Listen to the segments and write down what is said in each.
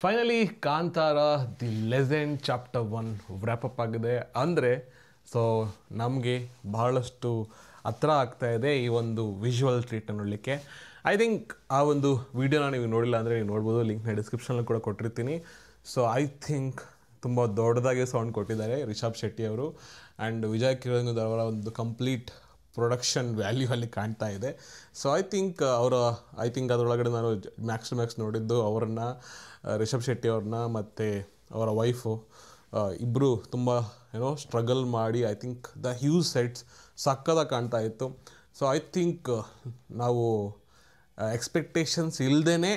Finally Kantara the legend chapter 1 ವ್ರ್ಯಾಪಪ್ ಆಗಿದೆ. ಅಂದರೆ so ನಮಗೆ ಬಹಳಷ್ಟು ಹತ್ರ ಆಗ್ತಾ ಇದೆ ಈ ಒಂದು ವಿಜುವಲ್ ಟ್ರೀಟ್ನ ನೋಡಲಿಕ್ಕೆ. ಐ ಥಿಂಕ್ ಆ ಒಂದು ವಿಡಿಯೋನ ನೀವು ನೋಡಿಲ್ಲ ಅಂದರೆ ನೀವು ನೋಡ್ಬೋದು, ಲಿಂಕ್ನ ಡಿಸ್ಕ್ರಿಪ್ಷನಲ್ಲಿ ಕೂಡ ಕೊಟ್ಟಿರ್ತೀನಿ. ಸೊ ಐ ಥಿಂಕ್ ತುಂಬ ದೊಡ್ಡದಾಗಿ ಸೌಂಡ್ ಕೊಟ್ಟಿದ್ದಾರೆ ರಿಷಬ್ ಶೆಟ್ಟಿ ಅವರು. ಆ್ಯಂಡ್ ವಿಜಯ್ ಕಿರಣ್ ಅವರ ಒಂದು ಕಂಪ್ಲೀಟ್ ಪ್ರೊಡಕ್ಷನ್ ವ್ಯಾಲ್ಯೂ ಅಲ್ಲಿ ಕಾಣ್ತಾ ಇದೆ. ಸೊ ಐ ಥಿಂಕ್ ಅದರೊಳಗಡೆ ನಾನು ಮ್ಯಾಕ್ಸ್ ಟು ಮ್ಯಾಕ್ಸ್ ನೋಡಿದ್ದು ಅವರನ್ನು, ರಿಷಬ್ ಶೆಟ್ಟಿ ಅವ್ರನ್ನ ಮತ್ತು ಅವರ ವೈಫು ಇಬ್ಬರು ತುಂಬ ಸ್ಟ್ರಗಲ್ ಮಾಡಿ I think the huge sets ಸಕ್ಕದಾಗಿ ಕಾಣ್ತಾ ಇತ್ತು. ಸೊ ಐ ಥಿಂಕ್ ನಾವು ಎಕ್ಸ್ಪೆಕ್ಟೇಷನ್ಸ್ ಇಲ್ಲದೇ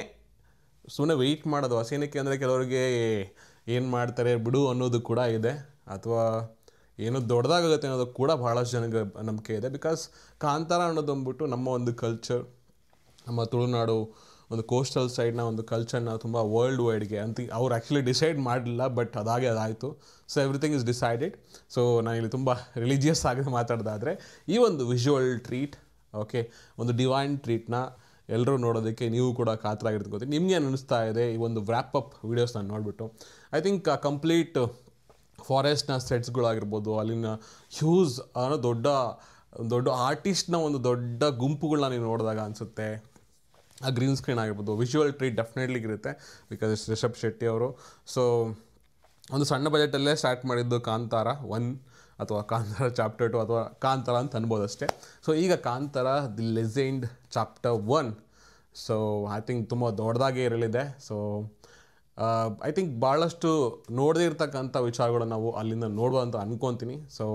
ಸುಮ್ಮನೆ ವೆಯ್ಟ್ ಮಾಡೋದು ಏನಕ್ಕೆ ಅಂದರೆ ಕೆಲವರಿಗೆ ಏನು ಮಾಡ್ತಾರೆ ಬಿಡು ಅನ್ನೋದು ಕೂಡ ಇದೆ, ಅಥವಾ ಏನೋ ದೊಡ್ಡದಾಗುತ್ತೆ ಅನ್ನೋದು ಕೂಡ ಭಾಳಷ್ಟು ಜನಕ್ಕೆ ನಂಬಿಕೆ ಇದೆ. ಬಿಕಾಸ್ ಕಾಂತಾರ ಅನ್ನೋದು ಅಂದ್ಬಿಟ್ಟು ನಮ್ಮ ಒಂದು ಕಲ್ಚರ್, ನಮ್ಮ ತುಳುನಾಡು ಒಂದು ಕೋಸ್ಟಲ್ ಸೈಡ್ನ ಒಂದು ಕಲ್ಚರ್ನ ತುಂಬ ವರ್ಲ್ಡ್ ವೈಡ್ಗೆ ಅಂತ ಅವ್ರು ಆ್ಯಕ್ಚುಲಿ ಡಿಸೈಡ್ ಮಾಡಲಿಲ್ಲ, ಬಟ್ ಅದಾಯಿತು. So everything is decided. So ನಾನಿಲ್ಲಿ ತುಂಬ ರಿಲಿಜಿಯಸ್ ಆಗಿ ಮಾತಾಡೋದಾದರೆ ಈ ಒಂದು ವಿಜುವಲ್ ಟ್ರೀಟ್, ಓಕೆ, ಒಂದು ಡಿವೈನ್ ಟ್ರೀಟ್ನ ಎಲ್ಲರೂ ನೋಡೋದಕ್ಕೆ ನೀವು ಕೂಡ ಕಾತರಾಗಿರ್ತೀನಿ. ನಿಮಗೆ ಅನ್ನಿಸ್ತಾ ಇದೆ ಈ ಒಂದು ವ್ರ್ಯಾಪಪ್ ವೀಡಿಯೋಸ್ನ ನೋಡಿಬಿಟ್ಟು? ಐ ಥಿಂಕ್ ಕಂಪ್ಲೀಟ್ ಫಾರೆಸ್ಟ್ನ ಸೆಟ್ಸ್ಗಳಾಗಿರ್ಬೋದು, ಅಲ್ಲಿನ ಹ್ಯೂಸ್ ಅನ್ನೋ ದೊಡ್ಡ ಆರ್ಟಿಸ್ಟ್ನ ಒಂದು ದೊಡ್ಡ ಗುಂಪುಗಳನ್ನ ನೀವು ನೋಡಿದಾಗ ಅನಿಸುತ್ತೆ. ಆ ಗ್ರೀನ್ ಸ್ಕ್ರೀನ್ ಆಗಿರ್ಬೋದು, ವಿಜುವಲ್ ಟ್ರೀಟ್ ಡೆಫಿನೆಟ್ಲಿ ಇರುತ್ತೆ. ಬಿಕಾಸ್ ಇಟ್ಸ್ ರಿಷಬ್ ಶೆಟ್ಟಿ ಅವರು. ಸೊ ಒಂದು ಸಣ್ಣ ಬಜೆಟಲ್ಲೇ ಸ್ಟಾರ್ಟ್ ಮಾಡಿದ್ದು ಕಾಂತಾರ 1 ಅಥವಾ ಕಾಂತಾರ ಚಾಪ್ಟರ್ 2 ಅಥವಾ ಕಾಂತಾರ ಅಂತ ಅನ್ಬೋದು ಅಷ್ಟೇ. ಸೊ ಈಗ Kantara the legend chapter 1. So I think ತುಂಬ ದೊಡ್ಡದಾಗೇ ಇರಲಿದೆ. ಸೊ ಐ ಥಿಂಕ್ ಭಾಳಷ್ಟು ನೋಡದೇ ಇರ್ತಕ್ಕಂಥ ವಿಚಾರಗಳು ನಾವು ಅಲ್ಲಿಂದ ನೋಡುವ ಅಂತ ಅಂದ್ಕೊತೀನಿ. ಸೊ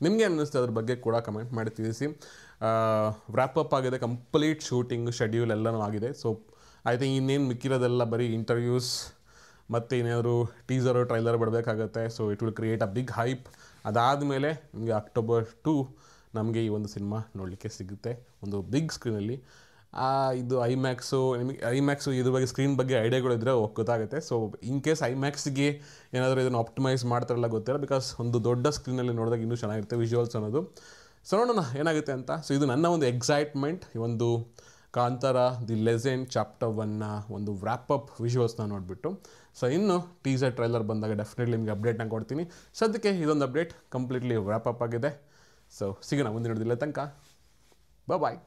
ನಿಮಗೆ ಅನ್ನಿಸ್ತು ಅದ್ರ ಬಗ್ಗೆ ಕೂಡ ಕಮೆಂಟ್ ಮಾಡಿ ತಿಳಿಸಿ. ವ್ರ್ಯಾಪಪ್ ಆಗಿದೆ, ಕಂಪ್ಲೀಟ್ ಶೂಟಿಂಗ್ ಶೆಡ್ಯೂಲ್ ಎಲ್ಲನೂ ಆಗಿದೆ. ಸೊ ಐ ಥಿಂಕ್ ಇನ್ನೇನು ಮಿಕ್ಕಿರೋದೆಲ್ಲ ಬರೀ ಇಂಟರ್ವ್ಯೂಸ್ ಮತ್ತು ಏನಾದರೂ ಟೀಸರು ಟ್ರೈಲರ್ ಬಿಡಬೇಕಾಗತ್ತೆ. So it will create a big hype. ಅದಾದಮೇಲೆ ನಿಮಗೆ October 2 ನಮಗೆ ಈ ಒಂದು ಸಿನಿಮಾ ನೋಡಲಿಕ್ಕೆ ಸಿಗುತ್ತೆ ಒಂದು ಬಿಗ್ ಸ್ಕ್ರೀನಲ್ಲಿ. ಇದು ಐಮ್ಯಾಕ್ಸು ಇದ್ರ ಬಗ್ಗೆ ಸ್ಕ್ರೀನ್ ಬಗ್ಗೆ ಐಡಿಯಾಗಳಿದ್ದರೆ ಗೊತ್ತಾಗುತ್ತೆ. ಸೊ ಇನ್ ಕೇಸ್ ಐಮ್ಯಾಕ್ಸ್ಗೆ ಏನಾದರೂ ಇದನ್ನು ಆಪ್ಟಿಮೈಸ್ ಮಾಡ್ತಾರಲ್ಲ ಗೊತ್ತಿಲ್ಲ, ಬಿಕಾಸ್ ಒಂದು ದೊಡ್ಡ ಸ್ಕ್ರೀನಲ್ಲಿ ನೋಡಿದಾಗ ಇನ್ನೂ ಚೆನ್ನಾಗಿರುತ್ತೆ ವಿಜುವಲ್ಸ್ ಅನ್ನೋದು. ಸೊ ನೋಡೋಣ ಏನಾಗುತ್ತೆ ಅಂತ. ಸೊ ಇದು ನನ್ನ ಒಂದು ಎಕ್ಸೈಟ್ಮೆಂಟ್, ಈ ಒಂದು ಕಾಂತಾರ ದಿ ಲೆಜೆಂಡ್ ಚಾಪ್ಟರ್ 1ನ ಒಂದು ವ್ರ್ಯಾಪಪ್ ವಿಜುವಲ್ಸ್ನ ನೋಡಿಬಿಟ್ಟು. ಸೊ ಇನ್ನು ಟೀಸರ್ ಟ್ರೈಲರ್ ಬಂದಾಗ ಡೆಫಿನೆಟ್ಲಿ ನಿಮಗೆ ಅಪ್ಡೇಟ್ನ ಕೊಡ್ತೀನಿ. ಸದ್ಯಕ್ಕೆ ಇದೊಂದು ಅಪ್ಡೇಟ್ ಕಂಪ್ಲೀಟ್ಲಿ ವ್ರ್ಯಾಪಪ್ ಆಗಿದೆ. ಸೊ ಸಿಗೋಣ ಮುಂದಿನ ನೋಡಿದಿಲ್ಲ ತನಕ. ಬಾಯ್.